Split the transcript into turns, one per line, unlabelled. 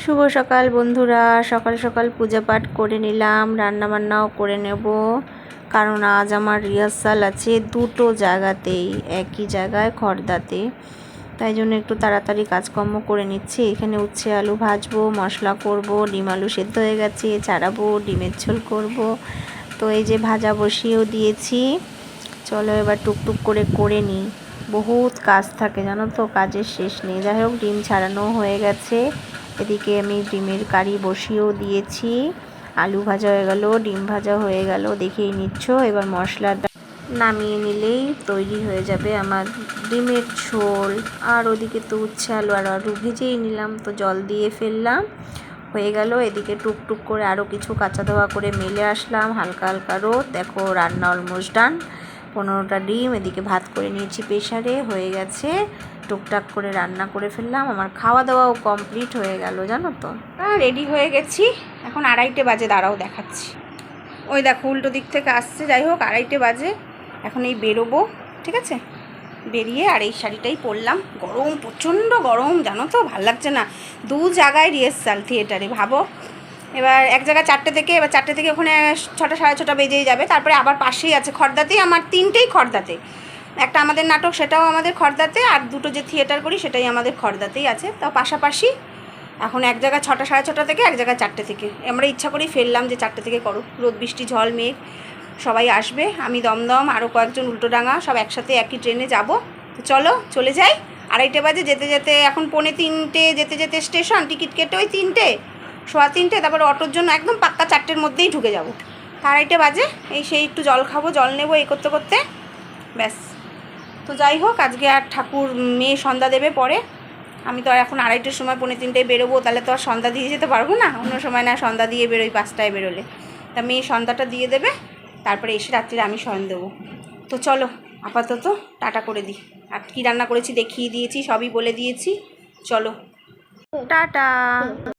শুভ সকাল বন্ধুরা। সকাল সকাল পূজা পাঠ করে নিলাম, রান্নাবান্নাও করে নেব, কারণ আজ আমার রিহার্সাল আছে দুটো জায়গাতেই, একই জায়গায় খড়দাতে। তাই জন্য একটু তাড়াতাড়ি কাজকর্ম করে নিচ্ছি। এখানে উচ্ছে আলু ভাজবো, মশলা করব, ডিম আলু সেদ্ধ হয়ে গেছে, ছাড়াবো, ডিমের ঝোল করব। তো এই যে ভাজা বসিয়েও দিয়েছি। চলো এবার টুকটুক করে নিই। বহুত কাজ থাকে জানো তো, কাজের শেষ নেই। যাই হোক, ডিম ছাড়ানো হয়ে গেছে। এদিকে আমি ডিমের কারি বসিয়েও দিয়েছি। আলু ভাজা হয়ে গেল, ডিম ভাজা হয়ে গেল, দেখেই নিচ্ছ। এবার মশলাটা নামিয়ে নিলেই তৈরি হয়ে যাবে আমার ডিমের ঝোল। আর ওদিকে তো উচ্ছে আলু আর আলু ভেজেই নিলাম, তো জল দিয়ে ফেললাম, হয়ে গেল। এদিকে টুকটুক করে আরও কিছু কাঁচা ধোয়া করে মেলে আসলাম, হালকা হালকা রোদ। দেখো রান্না অলমোস্ট ডান। 15টা ডিম এদিকে ভাত করে নিয়েছি প্রেশারে, হয়ে গেছে। টুকটাক করে রান্না করে ফেললাম, আমার খাওয়া দাওয়াও কমপ্লিট হয়ে গেল জানো তো। রেডি হয়ে গেছি, এখন 2:30 বাজে, দাঁড়াও দেখাচ্ছি। ওই দেখো উল্টো দিক থেকে আসছে। যাই হোক 2:30 বাজে, এখন এই বেরোবো, ঠিক আছে। বেরিয়ে আর এই শাড়িটাই পরলাম। গরম, প্রচণ্ড গরম জানো তো, ভাল লাগছে না। 2 জায়গায় রিহার্সাল থিয়েটারে, ভাবো। এবার এক জায়গায় 4টে থেকে, এবার 4টে থেকে ওখানে 6টা 6:30 বেজেই যাবে। তারপরে আবার পাশেই আছে খড়দাতেই, আমার 3টেই খড়দাতে। একটা আমাদের নাটক, সেটাও আমাদের খড়দাতে, আর 2টো যে থিয়েটার করি সেটাই আমাদের খড়দাতেই আছে, তাও পাশাপাশি। এখন এক জায়গায় 6টা 6:30 থেকে, এক জায়গায় 4টে থেকে। আমরা ইচ্ছা করেই ফেললাম যে 4টে থেকে করো। রোদ বৃষ্টি ঝড় মেঘ সবাই আসবে, আমি দমদম আরও কয়েকজন উল্টোডাঙা সব একসাথে একই ট্রেনে যাব। তো চলো চলে যাই। 2:30 বাজে, যেতে যেতে এখন 2:45, যেতে যেতে স্টেশন, টিকিট কেটে ওই 3টে 3:15, তারপরে অটোর জন্য একদম পাক্কা 4টের মধ্যেই ঢুকে যাব। 2:30 বাজে, এই সেই একটু জল খাবো, জল নেবো, এই করতে করতে ব্যাস। তো যাই হোক, আজকে আর ঠাকুর মেয়ে সন্ধ্যা দেবে পরে। আমি তো আর এখন 2:30টার সময় 2:45টায় বেরোবো, তাহলে তো আর সন্ধ্যা দিয়ে যেতে পারবো না। অন্য সময় না সন্ধ্যা দিয়ে বেরোই, 5টায় বেরোলে। তা মেয়ে সন্ধ্যাটা দিয়ে দেবে, তারপরে এসে রাত্রিরে আমি শয়ন দেবো। তো চলো আপাতত টাটা করে দিই। আর কী রান্না করেছি দেখিয়ে দিয়েছি, সবই বলে দিয়েছি। চলো টাটা।